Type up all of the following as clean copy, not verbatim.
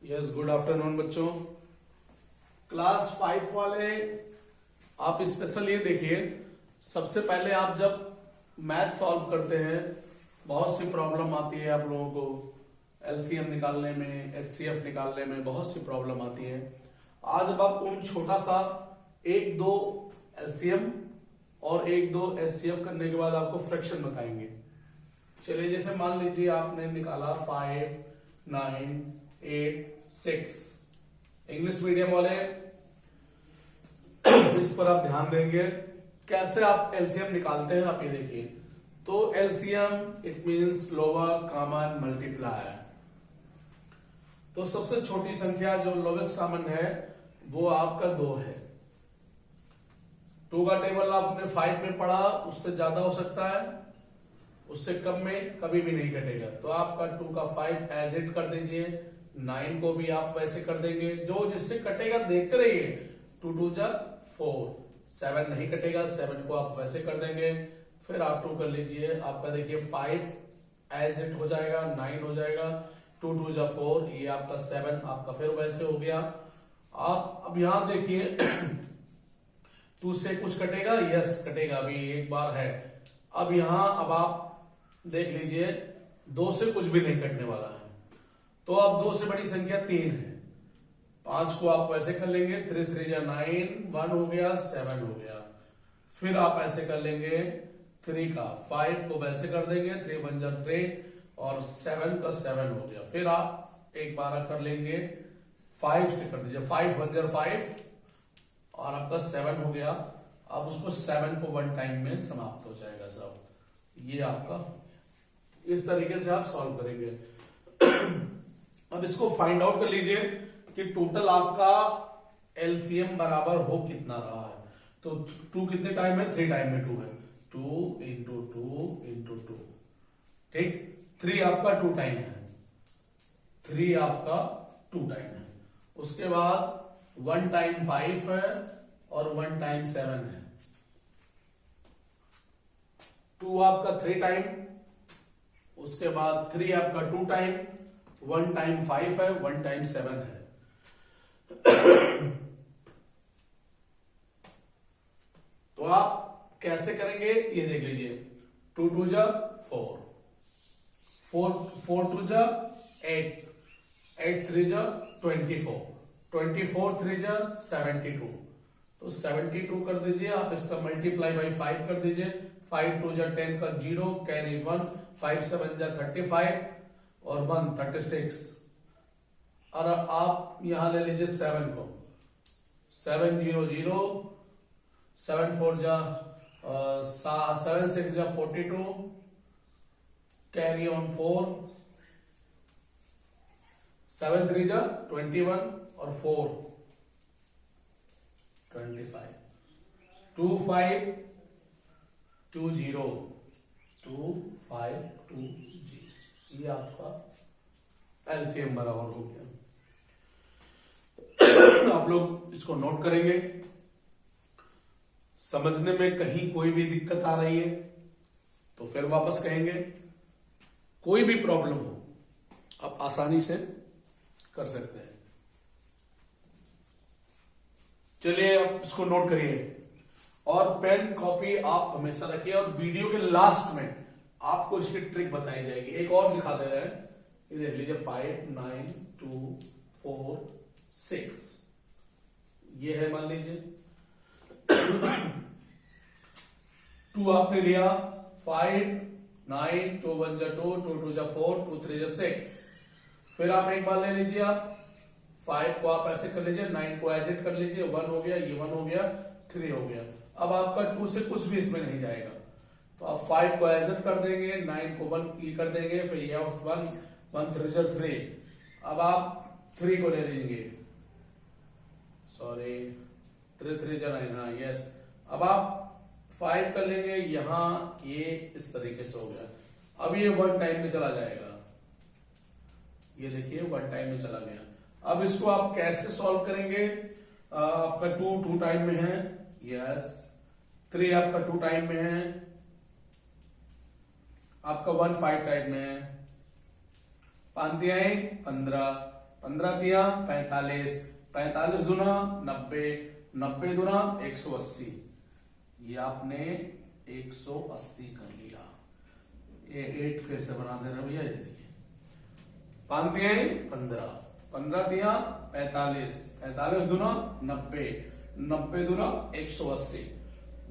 Yes, good afternoon बच्चों। Class 5 वाले आप स्पेशल ये देखिए, सबसे पहले आप जब मैथ सॉल्व करते हैं बहुत सी प्रॉब्लम आती है आप लोगों को। एलसीएम निकालने में, एचसीएफ निकालने में बहुत सी प्रॉब्लम आती है। आज अब आपको छोटा सा एक दो एलसीएम और एक दो एचसीएफ करने के बाद आपको फ्रैक्शन बताएंगे। चलिए, जैसे मान लीजिए आपने निकाला 5, 9, 8, 6। इंग्लिश मीडियम वाले इस पर आप ध्यान देंगे कैसे आप एलसीएम निकालते हैं। आप ये देखिए, तो LCM it means lower common multiplier. तो सबसे छोटी संख्या जो लोवेस्ट कॉमन है वो आपका 2 है। 2 का टेबल आपने 5 में पढ़ा, उससे ज्यादा हो सकता है, उससे कम में कभी भी नहीं कटेगा। तो आपका 2 का 5 एज इट कर दीजिए। 9 को भी आप वैसे कर देंगे, जो जिससे कटेगा देखते रहिए। 2 2 जा 4, 7 नहीं कटेगा, 7 को आप वैसे कर देंगे। फिर आप 2 कर लीजिए, आपका देखिए 5 एज इट हो जाएगा, 9 हो जाएगा। 2 2 जा 4, ये आपका 7 आपका फिर वैसे हो गया। आप अब यहां देखिए 2 से कुछ कटेगा, यस कटेगा, अभी एक बार है। अब यहां अब आप देख लीजिए 2 से कुछ भी नहीं कटने वाला है। तो अब 2 से बड़ी संख्या 3 है। 5 को आप वैसे कर लेंगे, 3 3 जा 9, 1 हो गया, 7 हो गया। फिर आप ऐसे कर लेंगे 3 का 5 को वैसे कर देंगे, 3 1 जा 3 और 7 का 7 हो गया। फिर आप एक बार कर लेंगे 5 से कर दीजिए, 5 1 जा 5 और आपका 7 हो गया। अब उसको 7 को 1 टाइम में समाप्त हो जाएगा सब। ये आपका इस तरीके से आप सॉल्व करेंगे। अब इसको फाइंड आउट कर लीजिए कि टोटल आपका एलसीएम बराबर हो कितना रहा है। तो 2 कितने टाइम है, 3 टाइम में 2 है। 2 इंटू 2 इंटू 2, ठीक। 3 आपका 2 टाइम है, 3 आपका 2 टाइम है। उसके बाद 1 टाइम 5 है और 1 टाइम 7 है। 2 आपका 3 टाइम, उसके बाद 3 आपका 2 टाइम, 1 टाइम 5 है, 1 टाइम 7 है। तो आप कैसे करेंगे ये देख लीजिए। 2 2 जा 4, 4 2 जा 8, 8 3 जा 24, 24 3 जा 72। तो 72 कर दीजिए आप, इसका मल्टीप्लाई बाई 5 कर दीजिए। 5 2 जा 10 का 0, कैरी 1, 5 7 जा 35 और 1 36। और आप यहां ले लीजिए 7 को, 7 0 0, 7 4 जा 7 6 जा 42, कैरी ऑन 4, 7 3 जा 21 और 4 25, 2 5 2 0, 2 5 2 0। ये आपका एलसीएम बराबर हो गया। आप लोग इसको नोट करेंगे। समझने में कहीं कोई भी दिक्कत आ रही है तो फिर वापस कहेंगे। कोई भी प्रॉब्लम हो आप आसानी से कर सकते हैं। चलिए आप इसको नोट करिए और पेन कॉपी आप हमेशा रखिए। और वीडियो के लास्ट में आपको इसकी ट्रिक बताई जाएगी। एक और दिखा दे रहे हैं, ये देख लीजिए। 5 9 2 4 6, ये है मान लीजिए। 2 आपने लिया, 5 9 2 1 जा 2, 2 2 जा 4, 2 3 जा 6। फिर आप एक बार ले लीजिए, आप 5 को आप ऐसे कर लीजिए, 9 को एडिट कर लीजिए, 1 हो गया, ये 1 हो गया, 3 हो गया। अब आपका 2 से कुछ भी इसमें नहीं जाएगा, तो आप 5 को एडिट कर देंगे, 9 को 1 कर देंगे, फिर ये 1 1 3 जा 3। अब आप 3 को ले लेंगे, सॉरी 3 3 जा 9, हाँ यस। अब आप 5 कर लेंगे यहां, ये इस तरीके से हो गया। अब ये 1 टाइम में चला जाएगा, ये देखिए 1 टाइम में चला गया। अब इसको आप कैसे सॉल्व करेंगे। आपका 2 2 टाइम में है, यस। 3 आपका 2 टाइम में है, आपका 1 5 टाइम में है। 5 15, 15 तिया 45, 45 दूना 90, 90 दूना 180। ये आपने 180 कर लिया। ये 8 फिर से बना देना भैया, ये देखिए 5 तिया 15, 15 तिया 45, 45 दूना 90, 90 दूना 180,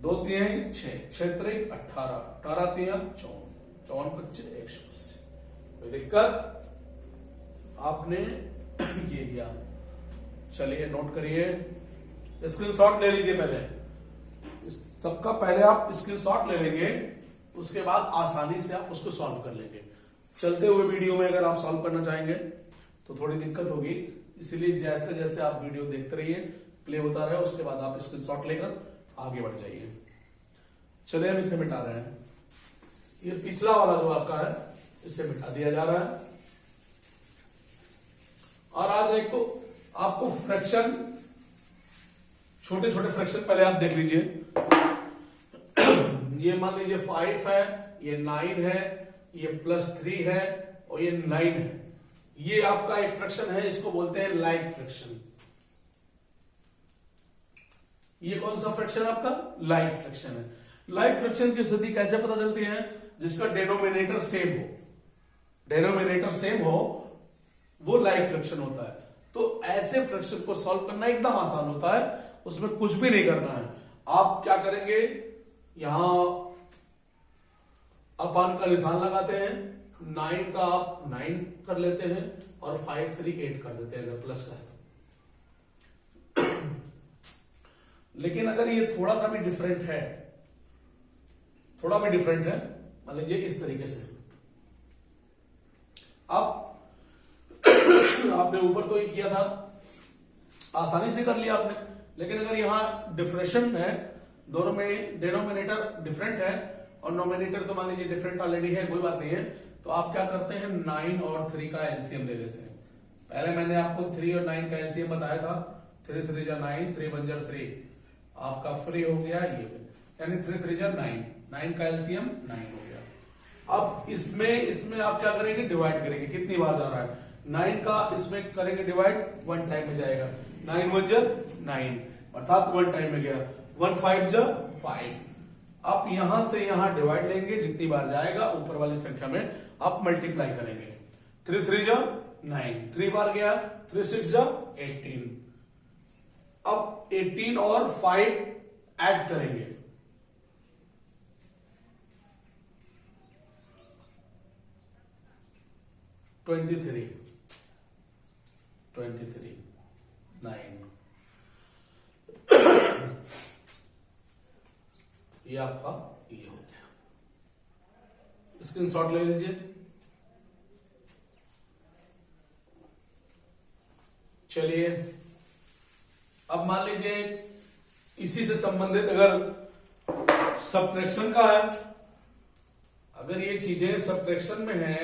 2 तिया 6, 6 त्रिक 18, 18 तिया 54, 54 25 180। कोई दिक्कत? आपने ये किया। चलिए नोट करिए, स्क्रीनशॉट ले लीजिए। पहले सबका पहले आप स्क्रीनशॉट ले लेंगे, उसके बाद आसानी से आप उसको सॉल्व कर लेंगे। चलते हुए वीडियो में अगर आप सॉल्व करना चाहेंगे तो थोड़ी दिक्कत होगी, इसलिए जैसे जैसे आप वीडियो देखते रहिए, प्ले होता रहे, उसके बाद आप स्क्रीनशॉट लेकर आगे बढ़ जाइए। चलिए हम इसे मिटा रहे हैं। ये पिछला वाला जो आपका है इसे मिटा दिया जा रहा है। और आज एक को आपको फ्रैक्शन, छोटे छोटे फ्रैक्शन पहले आप देख लीजिए। ये मान लीजिए 5 है, ये 9 है, ये +3 है और ये 9 है। ये आपका एक फ्रैक्शन है, इसको बोलते हैं लाइक फ्रैक्शन। ये कौन सा फ्रैक्शन आपका? लाइक फ्रैक्शन है। लाइक फ्रैक्शन की स्थिति कैसे पता चलती है? जिसका डिनोमिनेटर सेम हो, डिनोमिनेटर सेम हो वो लाइक फ्रैक्शन होता है। तो ऐसे फ्रैक्शन को सॉल्व करना एकदम आसान होता है, उसमें कुछ भी नहीं करना है। आप क्या करेंगे, यहां अपान का निशान लगाते हैं, 9 का आप 9 कर लेते हैं और 5 3 8 कर देते हैं अगर प्लस का है तो। लेकिन अगर ये थोड़ा सा भी डिफरेंट है, थोड़ा भी डिफरेंट है, मान लीजिए इस तरीके से, आप आपने ऊपर तो ये किया था, आसानी से कर लिया आपने। लेकिन अगर यहां डिफरेंशन है, दोनों में डिनोमिनेटर डिफरेंट है और नोमिनेटर तो मान लीजिए डिफरेंट ऑलरेडी है, कोई बात नहीं है, तो आप क्या करते हैं 9 और 3 का एलसीएम ले लेते हैं। पहले मैंने आपको 3 और 9 का एलसीएम बताया था, 3 3 जा 9, 3 1 जा 3, आपका फ्री हो गया ये, यानी 3 3 जा 9, 9 का एलसीएम 9 हो गया। अब इसमें आप क्या करेंगे, डिवाइड करेंगे। कितनी बार जा रहा है? 9 का इसमें करेंगे डिवाइड, 1 टाइम में जाएगा। 9 1 जा 9, अर्थात 1 टाइम में गया। 1 5 जा 5। आप यहां से यहां डिवाइड लेंगे, जितनी बार जाएगा ऊपर वाली संख्या में आप मल्टीप्लाई करेंगे। 3 3 जा 9, 3 बार गया, 3 6 जा 18। अब 18 और 5 ऐड करेंगे, ट्वेंटी 9। ये आपका ये हो गया। स्क्रीनशॉट ले लीजिए। चलिए अब मान लीजिए इसी से संबंधित अगर सब्ट्रैक्शन का है, अगर ये चीजें सब्ट्रैक्शन में है,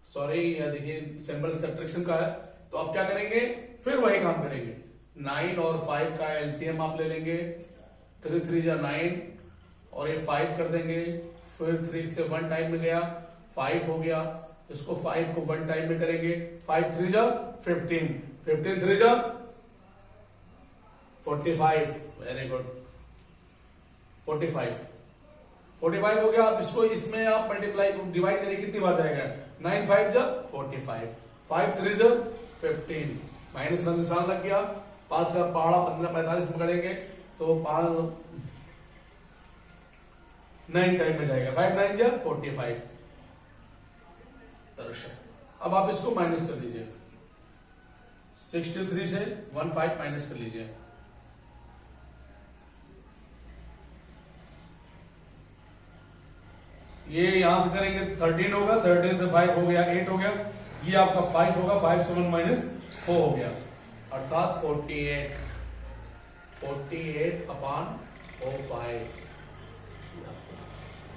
सॉरी या देखिए सिंबल सब्ट्रैक्शन का है, तो आप क्या करेंगे, फिर वही काम करेंगे। 9 और 5 का एलसीएम आप ले लेंगे, 3 3 जा 9 और ये 5 कर देंगे, फिर 3 से 1 टाइम में गया, 5 हो गया, इसको 5 को 1 टाइम में करेंगे, 5 3 जा 15, 15 3 जा 45, वेरी गुड, 45 हो गया। आप इसको इसमें आप मल्टीप्लाई डिवाइड करिए, कितनी बार जाएगा, 9 5 जा 45, 5 3 जा 15, माइनस का निशान लग गया, 5 का पहाड़ा 15 45 में करेंगे तो 9 टाइम में जाएगा, 5 9 जा 45। अब आप इसको माइनस कर लीजिए, 63 से 15 माइनस कर लीजिए, ये यहां से करेंगे 13 होगा, 13 से 5 हो गया 8 हो गया, ये आपका 5 होगा, 5 से 1 माइनस 4 हो गया, अर्थात 48 अपान 5।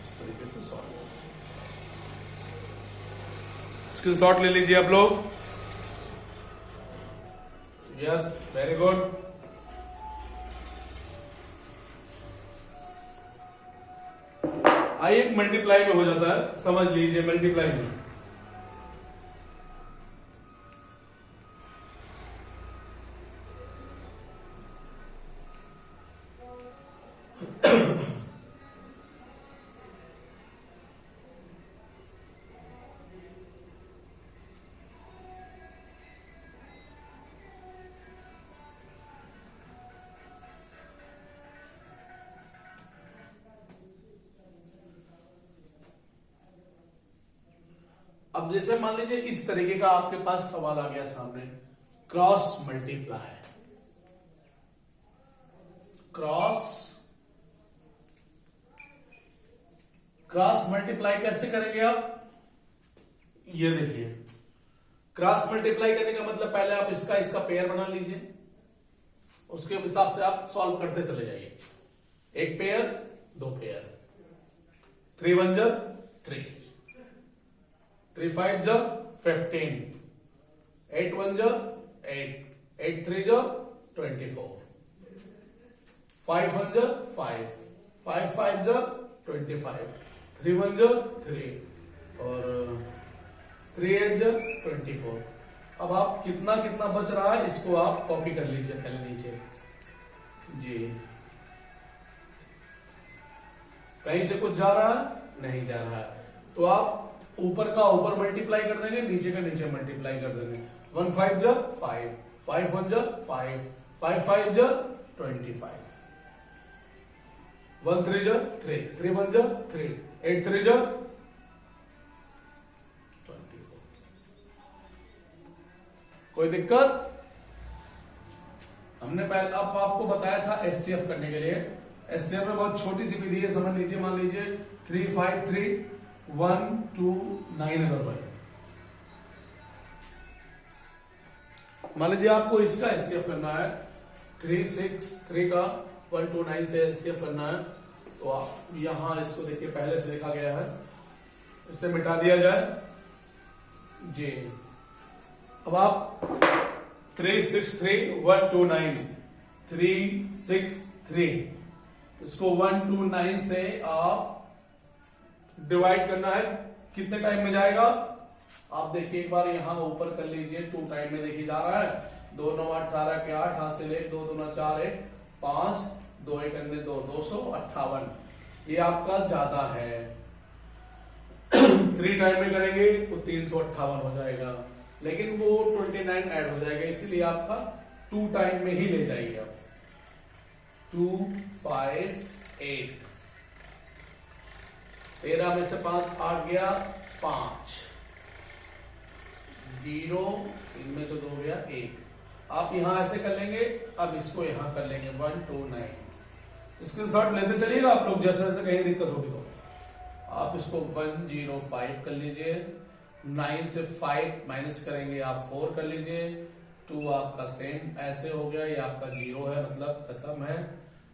इस तरीके से सॉल्व होगा। स्क्रीनशॉट ले लीजिए आप लोग। Yes, very good. आई एक मल्टीप्लाई में हो जाता है, समझ लीजिए, मल्टीप्लाई में अब जैसे मान लीजिए इस तरीके का आपके पास सवाल आ गया सामने, क्रॉस मल्टीप्लाई। क्रॉस मल्टीप्लाई कैसे करेंगे आप? ये देखिए, क्रॉस मल्टीप्लाई करने का मतलब पहले आप इसका पेयर बना लीजिए, उसके हिसाब से आप सॉल्व करते चले जाइए। एक पेयर, दो पेयर, 3 1 जा 3, 3 5 जा 15, 8 1 जा 8, 8 3 जा 24, 5 1 जा 5, 5 5 जा 25, 3 1 जा 3 और 3 8 जा 24। अब आप कितना कितना बच रहा है इसको आप कॉपी कर लीजिए पहले नीचे जी। कहीं से कुछ जा रहा है? नहीं जा रहा है, तो आप ऊपर का ऊपर मल्टीप्लाई कर देंगे, नीचे का नीचे मल्टीप्लाई कर देंगे। 1 5 जा 5, 5 1 जा 5, 5 5 जा 25, 1 3 जा 3, 3 1 जा 3, 8 3 जा 24। कोई दिक्कत? हमने पहले आपको बताया था एचसीएफ करने के लिए। एचसीएफ में बहुत छोटी सी विधि है, समझ लीजिए। मान लीजिए 3 5 3 1 2 9 अगर भाई, मान लीजिए आपको इसका एचसीएफ करना है, 3 6 3 का 1 2 9 से एचसीएफ करना है, तो आप यहां इसको देखिए पहले से लिखा गया है, इससे मिटा दिया जाए जी। अब आप 3 6 3 1 2 9 3 6 3, तो इसको 1 2 9 से आप डिवाइड करना है, कितने टाइम में जाएगा आप देखिए एक बार यहां ऊपर कर लीजिए। 2 टाइम में देखिए जा रहा है, 2 9 18 के 8, हाथ से ले 2 2 4 1 5, 2 1 2 258, ये आपका ज्यादा है। 3 टाइम में करेंगे तो 358 हो जाएगा, लेकिन वो 29 ऐड हो जाएगा, इसीलिए आपका 2 टाइम में ही ले जाइए आप। 2 5 8, 13 में से 5 8 गया 5, 0 इनमें से 2 गया 1। आप यहां ऐसे कर लेंगे, अब इसको यहां कर लेंगे 1 2 9। स्क्रीनशॉट लेते चलिएगा आप लोग, जैसे जैसे कहीं दिक्कत होगी तो आप इसको 1 0 5 कर लीजिए। 9 से 5 माइनस करेंगे आप 4 कर लीजिए। 2 आपका सेम ऐसे हो गया, ये आपका 0 है, मतलब खत्म है।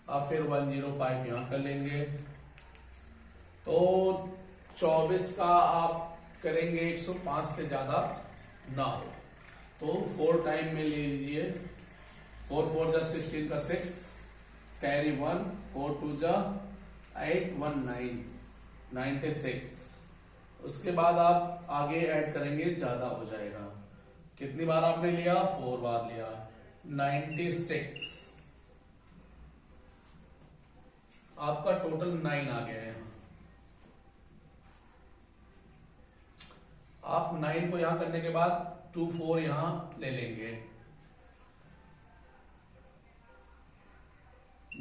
आप फिर 1 0 5 यहां कर लेंगे, तो 24 का आप करेंगे 105 से ज्यादा ना हो, तो 4 टाइम में ले लीजिए। 4 4 जा 16 का 6, कैरी 1, 4 2 जा 8 1 9 96। उसके बाद आप आगे ऐड करेंगे, ज्यादा हो जाएगा। कितनी बार आपने लिया? 4 बार लिया, 96। आपका टोटल 9 आ गया है। आप 9 को यहां करने के बाद 2 4 यहां ले लेंगे,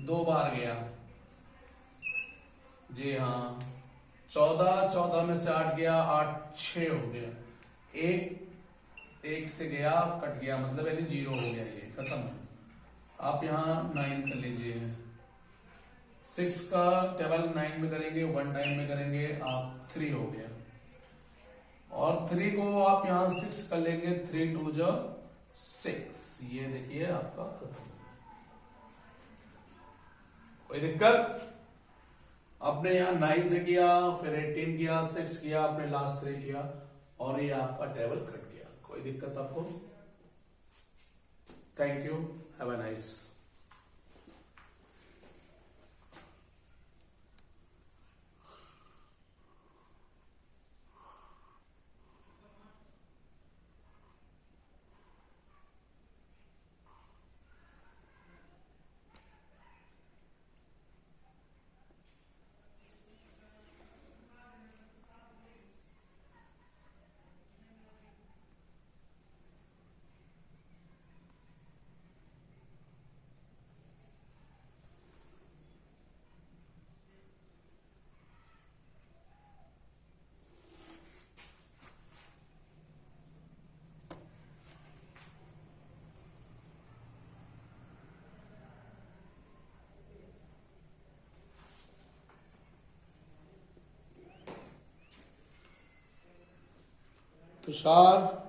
2 बार गया जी हाँ। 14 में से 8 गया, 8 6 हो गया, 1 से गया कट गया, मतलब यानी 0 हो गया, ये खत्म। आप यहां 9 कर लीजिए। 6 का टेबल 9 में करेंगे, 1 टाइम में करेंगे, आप 3 हो गया। और 3 को आप यहां 6 कर लेंगे, 3 2 जा 6, ये देखिए आपका खत्म। कोई दिक्कत? आपने यहां 9 से किया, फिर 18 किया, 6 किया, आपने लास्ट 3 किया, और ये आपका टेबल कट गया। कोई दिक्कत आपको? Thank you, have a nice. Tushar